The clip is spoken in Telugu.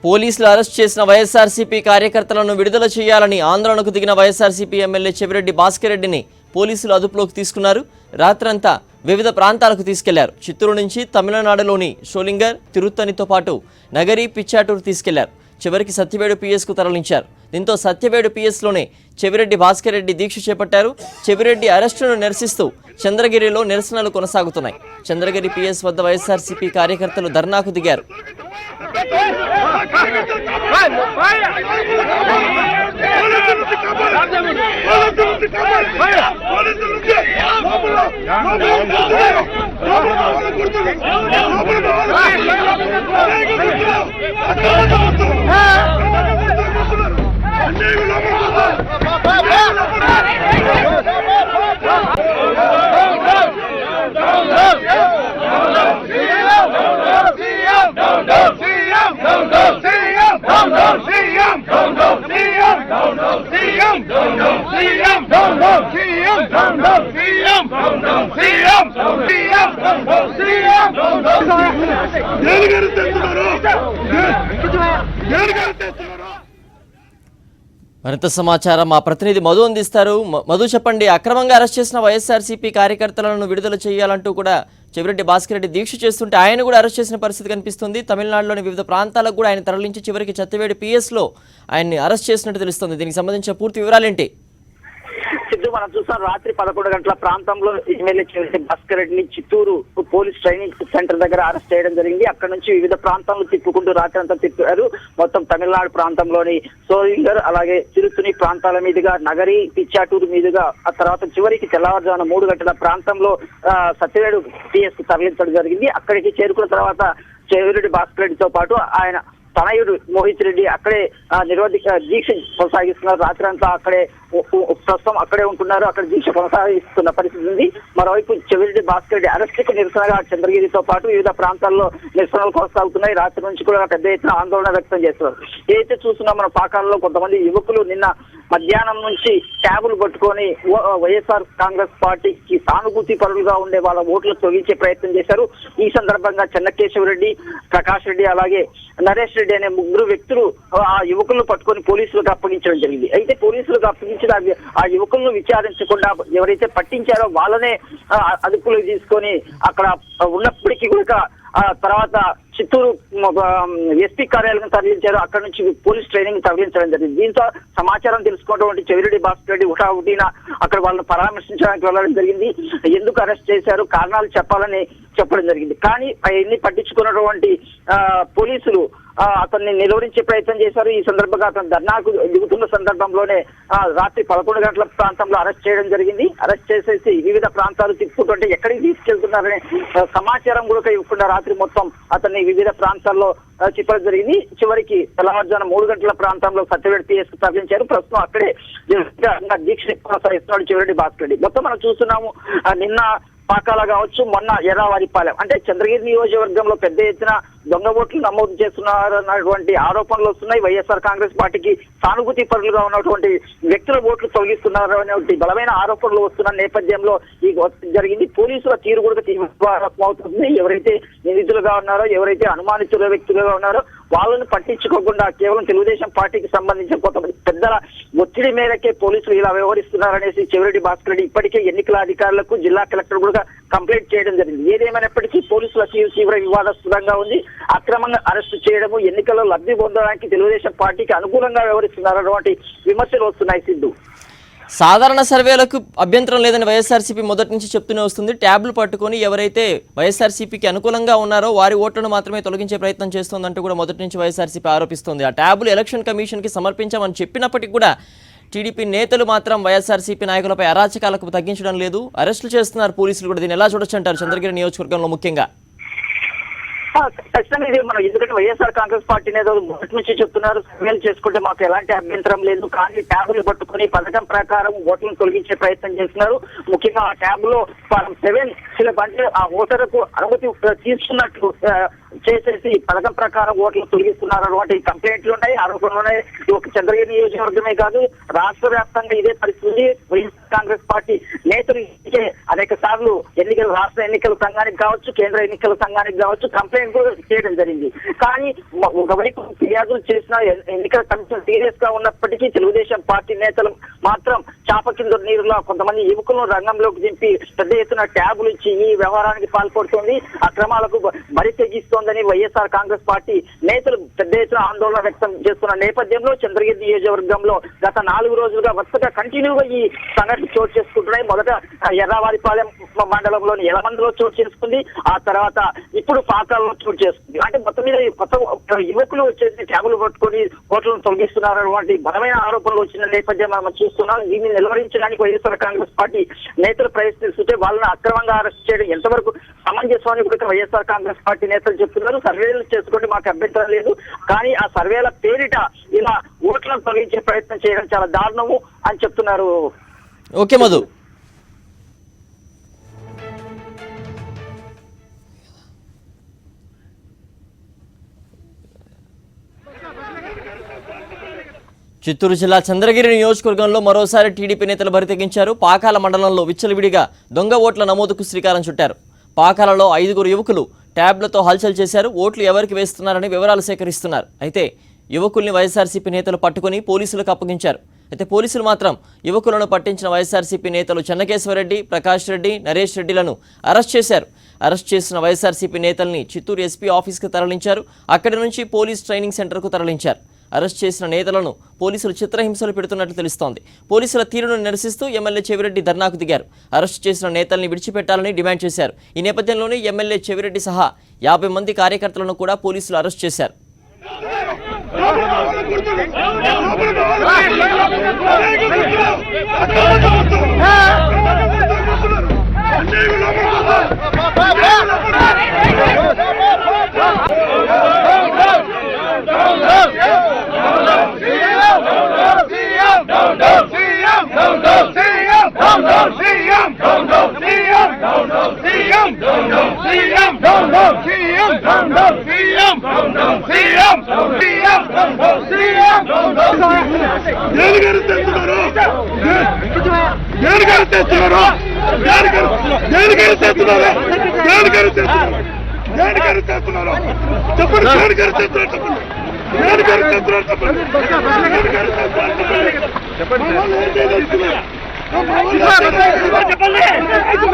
పోలీసులు అరెస్ట్ చేసిన వైఎస్ఆర్సీపీ కార్యకర్తలను విడుదల చేయాలని ఆందోళనకు దిగిన వైఎస్ఆర్సీపీ ఎమ్మెల్యే చెవిరెడ్డి భాస్కర్ రెడ్డిని పోలీసులు అదుపులోకి తీసుకున్నారు. రాత్రంతా వివిధ ప్రాంతాలకు తీసుకెళ్లారు. చిత్తూరు నుంచి తమిళనాడులోని షోలింగర్, తిరుత్తనితో పాటు నగరి, పిచ్చాటూరు తీసుకెళ్లారు. చివరికి సత్యవేడు పిఎస్కు తరలించారు. దీంతో సత్యవేడు పిఎస్లోనే చెవిరెడ్డి భాస్కర్ రెడ్డి దీక్ష చేపట్టారు. చెవిరెడ్డి అరెస్టును నిరసిస్తూ చంద్రగిరిలో నిరసనలు కొనసాగుతున్నాయి. చంద్రగిరి పిఎస్ వద్ద వైఎస్ఆర్సీపీ కార్యకర్తలు ధర్నాకు దిగారు. మరింత సమాచారం మా ప్రతినిధి మధు అందిస్తారు. మధు, చెప్పండి. అక్రమంగా అరెస్ట్ చేసిన వైఎస్ఆర్సీపీ కార్యకర్తలను విడుదల చేయాలంటూ కూడా చెవిరెడ్డి భాస్కర్ రెడ్డి దీక్ష చేస్తుంటే ఆయన కూడా అరెస్ట్ చేసిన పరిస్థితి కనిపిస్తుంది. తమిళనాడులోని వివిధ ప్రాంతాలకు కూడా ఆయన తరలించి చివరికి సత్యవేడు పిఎస్లో ఆయన్ని అరెస్ట్ చేసినట్టు తెలుస్తుంది. దీనికి సంబంధించిన పూర్తి వివరాలేంటి? సిద్ధు, మనం చూసాం రాత్రి 11 గంటల ప్రాంతంలో ఎమ్మెల్యే చెవిరెడ్డి భాస్కర్ రెడ్డిని చిత్తూరు పోలీస్ ట్రైనింగ్ సెంటర్ దగ్గర అరెస్ట్ చేయడం జరిగింది. అక్కడ నుంచి వివిధ ప్రాంతాలను తిప్పుకుంటూ రాత్రి అంతా తిప్పారు. మొత్తం తమిళనాడు ప్రాంతంలోని సోలింగర్, అలాగే తిరుత్తని ప్రాంతాల మీదుగా నగరి, పిచ్చాటూరు మీదుగా, ఆ తర్వాత చివరికి తెల్లవారుజామున 3 గంటల ప్రాంతంలో సత్యవేడు పిఎస్ కు తరలించడం జరిగింది. అక్కడికి చేరుకున్న తర్వాత చెవిరెడ్డి భాస్కర్ రెడ్డితో పాటు ఆయన తనయుడు మోహిత్ రెడ్డి అక్కడే నిరోధిక దీక్ష కొనసాగిస్తున్నారు. రాత్రి అంతా అక్కడే ప్రస్తుతం అక్కడే ఉంటున్నారు. అక్కడ దీక్ష కొనసాగిస్తున్న పరిస్థితి ఉంది. మరోవైపు చెవిరెడ్డి భాస్కర్ రెడ్డి అరెస్టుకు నిరసనగా చంద్రగిరితో పాటు వివిధ ప్రాంతాల్లో నిరసనలు కొనసాగుతున్నాయి. రాత్రి నుంచి కూడా పెద్ద ఎత్తున ఆందోళన వ్యక్తం చేస్తున్నారు. ఏదైతే చూస్తున్నాం మన పాకాలలో కొంతమంది యువకులు నిన్న మధ్యాహ్నం నుంచి ట్యాబులు పట్టుకొని వైఎస్ఆర్ కాంగ్రెస్ పార్టీకి సానుభూతి పరులుగా ఉండే వాళ్ళ ఓట్లు తొలగించే ప్రయత్నం చేశారు. ఈ సందర్భంగా చెన్నకేశవరెడ్డి, ప్రకాష్ రెడ్డి, అలాగే నరేష్ రెడ్డి అనే 3 వ్యక్తులు ఆ యువకులను పట్టుకొని పోలీసులకు అప్పగించడం జరిగింది. అయితే పోలీసులకు అప్పగించిన ఆ యువకులను విచారించకుండా ఎవరైతే పట్టించారో వాళ్ళనే అదుపులోకి తీసుకొని అక్కడ ఉన్నప్పటికీ కూడా తర్వాత చిత్తూరు ఎస్పీ కార్యాలయం తరలించారు. అక్కడ నుంచి పోలీస్ ట్రైనింగ్ తరలించడం జరిగింది. దీంతో సమాచారం తెలుసుకున్నటువంటి చెవిరెడ్డి భాస్కర్ రెడ్డి హుటాహుటిన అక్కడ వాళ్ళని పరామర్శించడానికి వెళ్ళడం జరిగింది. ఎందుకు అరెస్ట్ చేశారు, కారణాలు చెప్పాలని చెప్పడం జరిగింది. కానీ అవన్నీ పట్టించుకున్నటువంటి పోలీసులు అతన్ని నిలువరించే ప్రయత్నం చేశారు. ఈ సందర్భంగా అతను ధర్నాకు దిగుతున్న సందర్భంలోనే రాత్రి 11 గంటల ప్రాంతంలో అరెస్ట్ చేయడం జరిగింది. అరెస్ట్ చేసేసి వివిధ ప్రాంతాలు తిప్పుకుంటుంటే ఎక్కడికి తీసుకెళ్తున్నారనే సమాచారం కూడా ఇవ్వకుండా రాత్రి మొత్తం అతన్ని వివిధ ప్రాంతాల్లో తిప్పడం జరిగింది. చివరికి తెల్లవారుజామున 3 గంటల ప్రాంతంలో సత్యవేడు పిఎస్ కు తరలించారు. ప్రస్తుతం అక్కడే దీక్ష కొనసాగిస్తున్నాడు చెవిరెడ్డి భాస్కర్ రెడ్డి. మొత్తం మనం చూస్తున్నాము నిన్న పాకాల కావచ్చు, మొన్న ఎర్రావారిపాలెం అంటే చంద్రగిరి నియోజకవర్గంలో పెద్ద ఎత్తున దొంగ ఓట్లు నమోదు చేస్తున్నారన్నటువంటి ఆరోపణలు వస్తున్నాయి. వైఎస్ఆర్ కాంగ్రెస్ పార్టీకి సానుభూతి పరులుగా ఉన్నటువంటి వ్యక్తుల ఓట్లు తొలగిస్తున్నారు అనేటువంటి బలమైన ఆరోపణలు వస్తున్న నేపథ్యంలో ఈ జరిగింది. పోలీసుల తీరు కూడా తీవ్రమవుతుంది. ఎవరైతే నిందితులుగా ఉన్నారో, ఎవరైతే అనుమానితుల వ్యక్తులుగా ఉన్నారో వాళ్ళని పట్టించుకోకుండా కేవలం తెలుగుదేశం పార్టీకి సంబంధించిన కొంతమంది పెద్దల ఒత్తిడి మేరకే పోలీసులు ఇలా వ్యవహరిస్తున్నారనేసి చెవిరెడ్డి భాస్కర్ రెడ్డి ఇప్పటికే ఎన్నికల అధికారులకు, జిల్లా కలెక్టర్ కూడా కంప్లైంట్ చేయడం జరిగింది. ఏదేమైనప్పటికీ పోలీసుల తీవ్ర వివాదాస్పదంగా ఉంది. అక్రమంగా అరెస్టు చేయడము, ఎన్నికల్లో లబ్ధి పొందడానికి తెలుగుదేశం పార్టీకి అనుకూలంగా వ్యవహరిస్తున్నారన్నటువంటి విమర్శలు వస్తున్నాయి. సిద్ధు, సాధారణ సర్వేలకు అభ్యంతరం లేదని వైఎస్ఆర్సీపీ మొదటి నుంచి చెప్తూనే వస్తుంది. ట్యాబ్లు పట్టుకొని ఎవరైతే వైఎస్ఆర్సీపీకి అనుకూలంగా ఉన్నారో వారి ఓట్లను మాత్రమే తొలగించే ప్రయత్నం చేస్తోందంటూ కూడా మొదటి నుంచి వైఎస్ఆర్సీపీ ఆరోపిస్తోంది. ఆ ట్యాబ్లు ఎలక్షన్ కమిషన్కి సమర్పించామని చెప్పినప్పటికీ కూడా టీడీపీ నేతలు మాత్రం వైఎస్ఆర్సీపీ నాయకులపై అరాచకాలకు తగ్గించడం లేదు, అరెస్టులు చేస్తున్నారు పోలీసులు కూడా. దీన్ని ఎలా చూడొచ్చు అంటారు చంద్రగిరి నియోజకవర్గంలో ముఖ్యంగా? ఖచ్చితంగా ఇది మనం ఎందుకంటే వైఎస్ఆర్ కాంగ్రెస్ పార్టీ నేతలు మొదటి నుంచి చెప్తున్నారు, సర్వేలు చేసుకుంటే మాకు ఎలాంటి అభ్యంతరం లేదు, కానీ ట్యాబులు పట్టుకుని పథకం ప్రకారం ఓట్లను తొలగించే ప్రయత్నం చేస్తున్నారు. ముఖ్యంగా ఆ ట్యాబ్ లో ఫారం 7 అంటే ఆ ఓటర్కు అనుమతి తీసుకున్నట్లు చేసేసి పథకం ప్రకారం ఓట్లు తొలగిస్తున్నారు అటువంటి కంప్లైంట్లు ఉన్నాయి, ఆరోపణలు ఉన్నాయి. ఒక చంద్రగిరి నియోజకవర్గమే కాదు, రాష్ట్ర వ్యాప్తంగా ఇదే పరిస్థితి. వైఎస్ఆర్ కాంగ్రెస్ పార్టీ నేతలు అనేక సార్లు రాష్ట్ర ఎన్నికల సంఘానికి కావచ్చు, కేంద్ర ఎన్నికల సంఘానికి కావచ్చు కంప్లైంట్ కూడా చేయడం జరిగింది. కానీ ఒకవైపు ఫిర్యాదులు చేసిన ఎన్నికల కమిషన్ సీరియస్ గా ఉన్నప్పటికీ తెలుగుదేశం పార్టీ నేతలు మాత్రం చాప కింద నీరులో కొంతమంది యువకులను రంగంలోకి దింపి పెద్ద ఎత్తున ట్యాబులు ఇచ్చి ఈ వ్యవహారానికి పాల్పడుతోంది, అక్రమాలకు బరి తెగిస్తోందని వైఎస్ఆర్ కాంగ్రెస్ పార్టీ నేతలు పెద్ద ఎత్తున ఆందోళన వ్యక్తం చేస్తున్న నేపథ్యంలో చంద్రగిరి నియోజకవర్గంలో గత 4 రోజులుగా వరుసగా కంటిన్యూగా ఈ సంఘటన చోటు చేసుకుంటున్నాయి. మొదట ఎర్రావారిపాలెం మండలంలోని ఎలమందులో చోటు చేసుకుంది, ఆ తర్వాత ఇప్పుడు పాకాలలో చోటు చేసుకుంది. అంటే మొత్తం మీద కొత్త యువకులు వచ్చేసి ట్యాబులు పట్టుకొని ఓట్లను తొలగిస్తున్నారు బలమైన ఆరోపణలు వచ్చిన నేపథ్యం మనం చూస్తున్నాం. దీన్ని నిలువరించడానికి వైఎస్ఆర్ కాంగ్రెస్ పార్టీ నేతలు ప్రయత్నిస్తుంటే వాళ్ళని అక్రమంగా అరెస్ట్ చేయడం ఎంతవరకు సమంజసమని కూడా వైఎస్ఆర్ కాంగ్రెస్ పార్టీ నేతలు చెప్తున్నారు. సర్వేలు చేసుకోండి, మాకు అభ్యంతరం లేదు, కానీ ఆ సర్వేల పేరిట ఇలా ఓట్లను తొలగించే ప్రయత్నం చేయడం చాలా దారుణము అని చెప్తున్నారు. ఓకే మధు. చిత్తూరు జిల్లా చంద్రగిరి నియోజకవర్గంలో మరోసారి టీడీపీ నేతలు బరితెగించారు. పాకాల మండలంలో విచ్చలవిడిగా దొంగ ఓట్ల నమోదుకు శ్రీకారం చుట్టారు. పాకాలలో 5 యువకులు ట్యాబ్లతో హల్చల్ చేశారు. ఓట్లు ఎవరికి వేస్తున్నారని వివరాలు సేకరిస్తున్నారు. అయితే యువకుల్ని వైఎస్ఆర్సీపీ నేతలు పట్టుకుని పోలీసులకు అప్పగించారు. అయితే పోలీసులు మాత్రం యువకులను పట్టించిన వైఎస్ఆర్సీపీ నేతలు చెన్నకేశ్వరరెడ్డి, ప్రకాష్ రెడ్డి, నరేష్ రెడ్డిలను అరెస్ట్ చేశారు. అరెస్ట్ చేసిన వైఎస్ఆర్సీపీ నేతల్ని చిత్తూరు ఎస్పీ ఆఫీస్కు తరలించారు. అక్కడి నుంచి పోలీస్ ట్రైనింగ్ సెంటర్కు తరలించారు. అరెస్ట్ చేసిన నేతలను పోలీసులు చిత్రహింసలు పెడుతున్నట్లు తెలుస్తోంది. పోలీసుల తీరును నిరసిస్తూ ఎమ్మెల్యే చెవిరెడ్డి ధర్నాకు దిగారు. అరెస్ట్ చేసిన నేతల్ని విడిచిపెట్టాలని డిమాండ్ చేశారు. ఈ నేపథ్యంలోనే ఎమ్మెల్యే చెవిరెడ్డి సహా 50 మంది కార్యకర్తలను కూడా పోలీసులు అరెస్ట్ చేశారు. చెప్పండి.